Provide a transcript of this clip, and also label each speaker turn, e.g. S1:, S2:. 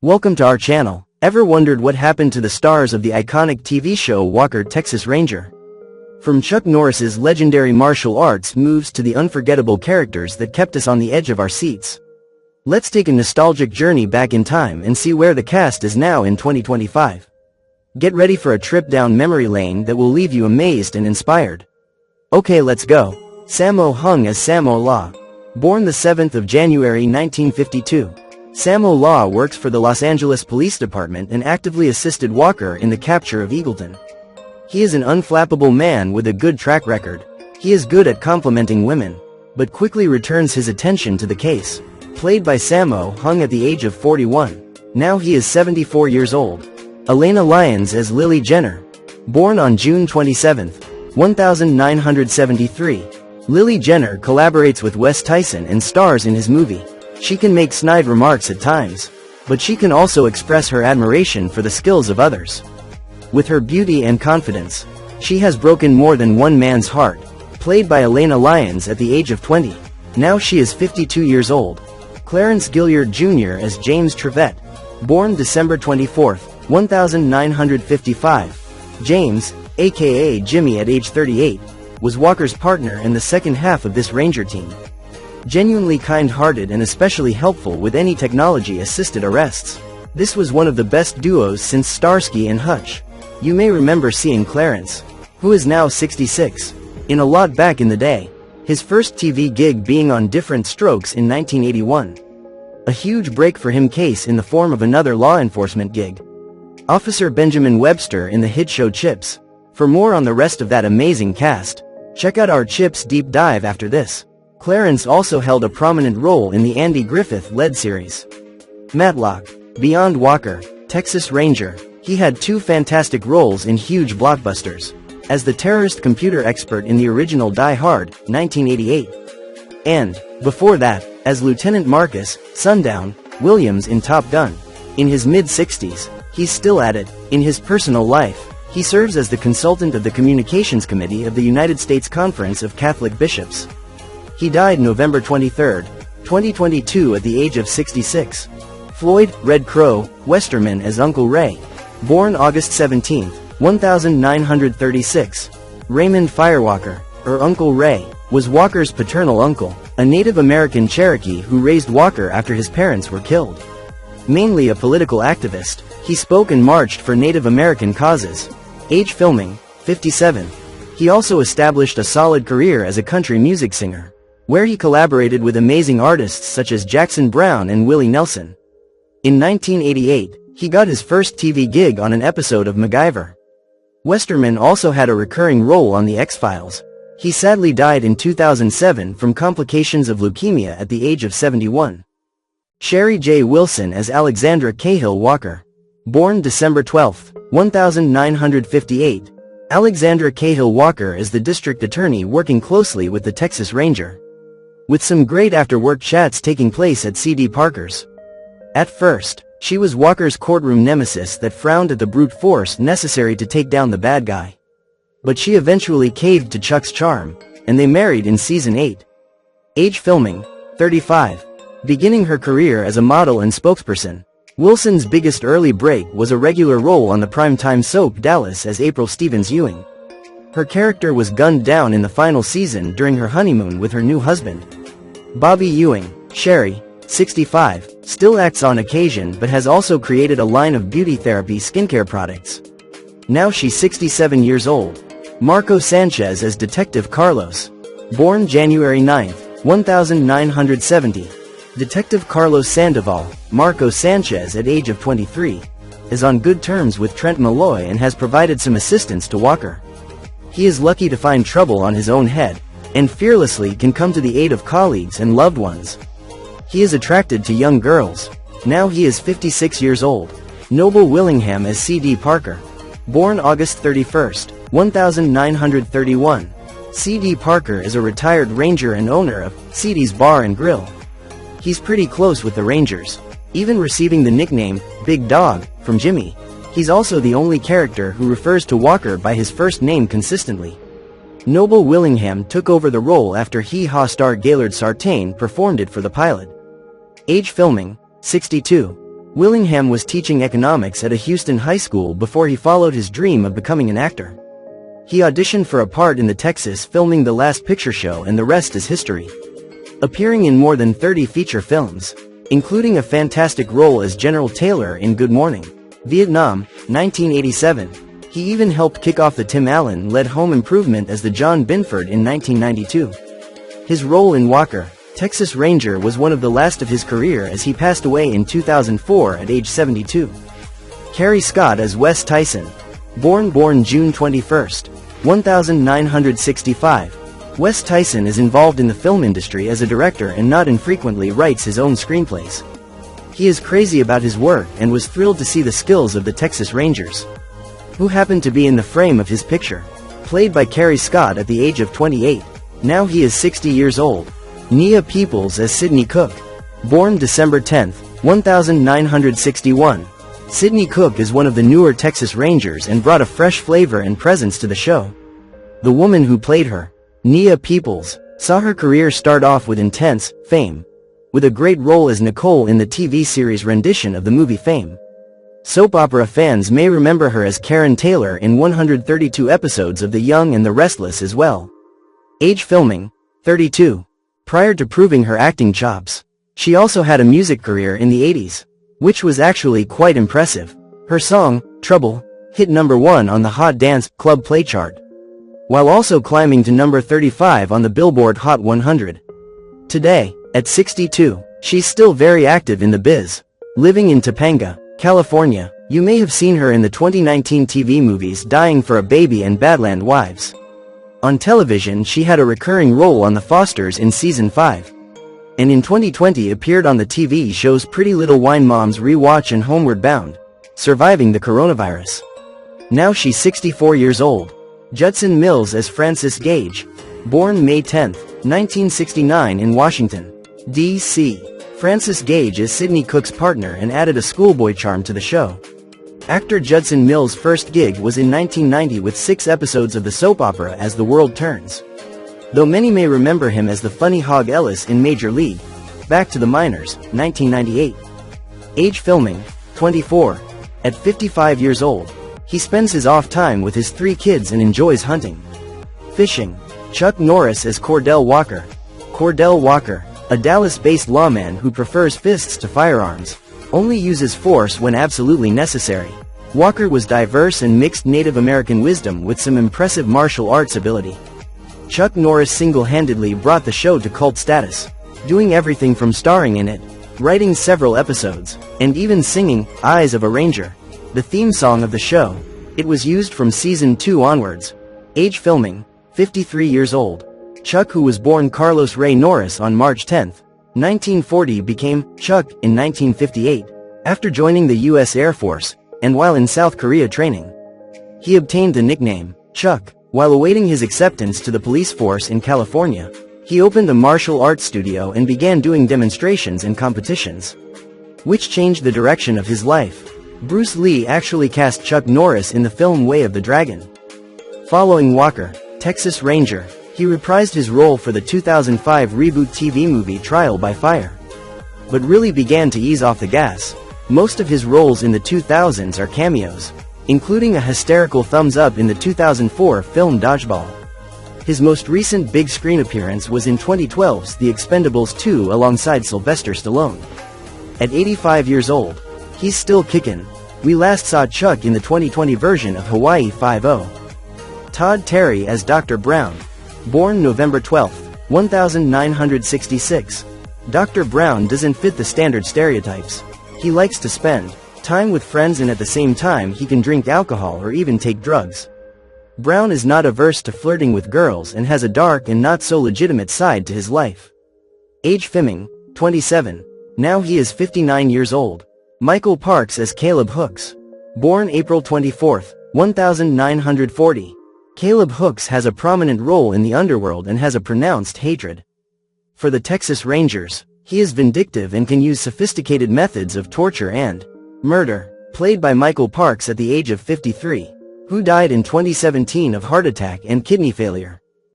S1: Welcome to our channel. Ever wondered what happened to the stars of the iconic TV show Walker, Texas Ranger? From Chuck Norris's legendary martial arts moves to the unforgettable characters that kept us on the edge of our seats. Let's take a nostalgic journey back in time and see where the cast is now in 2025. Get ready for a trip down memory lane that will leave you amazed and inspired. Okay, let's go. Sammo Hung as Sammo Law. Born the 7th of January 1952. Sammo Law works for the Los Angeles Police Department and actively assisted Walker in the capture of Eagleton. He is an unflappable man with a good track record. He is good at complimenting women, but quickly returns his attention to the case. Played by Sammo Hung at the age of 41. Now he is 74 years old. Elena Lyons as Lily Jenner. Born on June 27, 1973. Lily Jenner collaborates with Wes Tyson and stars in his movie. She can make snide remarks at times, but she can also express her admiration for the skills of others. With her beauty and confidence, she has broken more than one man's heart. Played by Elena Lyons at the age of 20. Now she is 52 years old. Clarence Gilyard Jr. as James Trevette. Born December 24, 1955. James, aka Jimmy at age 38, was Walker's partner in the second half of this Ranger team. Genuinely kind-hearted and especially helpful with any technology-assisted arrests. This was one of the best duos since Starsky and Hutch. You may remember seeing Clarence, who is now 66, in a lot back in the day, his first TV gig being on Different Strokes in 1981. A huge break for him case in the form of another law enforcement gig. Officer Benjamin Webster in the hit show Chips. For more on the rest of that amazing cast, check out our Chips deep dive after this. Clarence also held a prominent role in the Andy Griffith-led series Matlock, Beyond Walker, Texas Ranger. He had two fantastic roles in huge blockbusters, as the terrorist computer expert in the original Die Hard, 1988. And, before that, as Lieutenant Marcus, Sundown, Williams in Top Gun. In his mid-60s, he's still at it. In his personal life, he serves as the consultant of the Communications Committee of the United States Conference of Catholic Bishops. He died November 23, 2022 at the age of 66. Floyd, Red Crow, Westerman as Uncle Ray. Born August 17, 1936. Raymond Firewalker, or Uncle Ray, was Walker's paternal uncle, a Native American Cherokee who raised Walker after his parents were killed. Mainly a political activist, he spoke and marched for Native American causes. Age filming, 57. He also established a solid career as a country music singer, where he collaborated with amazing artists such as Jackson Browne and Willie Nelson. In 1988, he got his first TV gig on an episode of MacGyver. Westerman also had a recurring role on The X-Files. He sadly died in 2007 from complications of leukemia at the age of 71. Sheree J. Wilson as Alexandra Cahill Walker. Born December 12, 1958. Alexandra Cahill Walker is the district attorney working closely with the Texas Ranger, with some great after-work chats taking place at C.D. Parker's. At first, she was Walker's courtroom nemesis that frowned at the brute force necessary to take down the bad guy. But she eventually caved to Chuck's charm, and they married in season 8. Age filming, 35. Beginning her career as a model and spokesperson, Wilson's biggest early break was a regular role on the primetime soap Dallas as April Stevens Ewing. Her character was gunned down in the final season during her honeymoon with her new husband. Bobby Ewing, Sherry, 65, still acts on occasion but has also created a line of beauty therapy skincare products. Now she's 67 years old. Marco Sanchez as Detective Carlos. Born January 9, 1970. Detective Carlos Sandoval, Marco Sanchez at age of 23, is on good terms with Trent Malloy and has provided some assistance to Walker. He is lucky to find trouble on his own head, and fearlessly can come to the aid of colleagues and loved ones. He is attracted to young girls. Now he is 56 years old. Noble Willingham as C.D. Parker. Born August 31, 1931. C.D. Parker is a retired Ranger and owner of C.D.'s Bar and Grill. He's pretty close with the Rangers, even receiving the nickname Big Dog from Jimmy. He's also the only character who refers to Walker by his first name consistently. Noble Willingham took over the role after Hee-Haw star Gaylord Sartain performed it for the pilot. Age filming, 62. Willingham was teaching economics at a Houston high school before he followed his dream of becoming an actor. He auditioned for a part in the Texas filming The Last Picture Show, and the rest is history. Appearing in more than 30 feature films, including a fantastic role as General Taylor in Good Morning, Vietnam, 1987. He even helped kick off the Tim Allen-led Home Improvement as the John Binford in 1992. His role in Walker, Texas Ranger was one of the last of his career as he passed away in 2004 at age 72. Carey Scott as Wes Tyson. Born June 21, 1965. Wes Tyson is involved in the film industry as a director and not infrequently writes his own screenplays. He is crazy about his work and was thrilled to see the skills of the Texas Rangers, who happened to be in the frame of his picture. Played by Carey Scott at the age of 28. Now he is 60 years old. Nia Peeples as Sidney Cook. Born December 10, 1961. Sidney Cook is one of the newer Texas Rangers and brought a fresh flavor and presence to the show. The woman who played her, Nia Peeples, saw her career start off with intense fame, with a great role as Nicole in the TV series rendition of the movie Fame. Soap opera fans may remember her as Karen Taylor in 132 episodes of The Young and the Restless as well. Age filming, 32. Prior to proving her acting chops, she also had a music career in the 80s, which was actually quite impressive. Her song, Trouble, hit #1 on the Hot Dance Club Play chart, while also climbing to number 35 on the Billboard Hot 100. Today, at 62, she's still very active in the biz. Living in Topanga, California, you may have seen her in the 2019 TV movies Dying for a Baby and Badland Wives. On television she had a recurring role on The Fosters in Season 5. And in 2020 appeared on the TV shows Pretty Little Wine Moms Rewatch and Homeward Bound, surviving the coronavirus. Now she's 64 years old. Judson Mills as Frances Gage. Born May 10, 1969 in Washington, D.C. Frances Gage is Sidney Cook's partner and added a schoolboy charm to the show. Actor Judson Mills' first gig was in 1990 with 6 episodes of the soap opera As the World Turns, though many may remember him as the funny Hog Ellis in Major League. Back to the Minors, 1998. Age filming, 24. At 55 years old, he spends his off time with his 3 kids and enjoys hunting. Fishing. Chuck Norris as Cordell Walker. Cordell Walker, a Dallas-based lawman who prefers fists to firearms, only uses force when absolutely necessary. Walker was diverse and mixed Native American wisdom with some impressive martial arts ability. Chuck Norris single-handedly brought the show to cult status, doing everything from starring in it, writing several episodes, and even singing Eyes of a Ranger, the theme song of the show. It was used from Season 2 onwards. Age filming, 53 years old. Chuck, who was born Carlos Ray Norris on March 10, 1940, became Chuck in 1958, after joining the U.S. Air Force, and while in South Korea training. He obtained the nickname Chuck while awaiting his acceptance to the police force in California. He opened a martial arts studio and began doing demonstrations and competitions, which changed the direction of his life. Bruce Lee actually cast Chuck Norris in the film Way of the Dragon. Following Walker, Texas Ranger, he reprised his role for the 2005 reboot TV movie Trial by Fire, but really began to ease off the gas. Most of his roles in the 2000s are cameos, including a hysterical thumbs-up in the 2004 film Dodgeball. His most recent big screen appearance was in 2012's The Expendables 2 alongside Sylvester Stallone. At 85 years old, he's still kickin'. We last saw Chuck in the 2020 version of Hawaii Five-0. Todd Terry as Dr. Brown. Born November 12, 1966. Dr. Brown doesn't fit the standard stereotypes. He likes to spend time with friends and at the same time he can drink alcohol or even take drugs. Brown is not averse to flirting with girls and has a dark and not so legitimate side to his life. Age filming, 27. Now he is 59 years old. Michael Parks as Caleb Hooks. Born April 24, 1940. Caleb Hooks has a prominent role in the underworld and has a pronounced hatred for the Texas Rangers. He is vindictive and can use sophisticated methods of torture and murder. Played by Michael Parks at the age of 53, who died in 2017 of heart attack and kidney failure.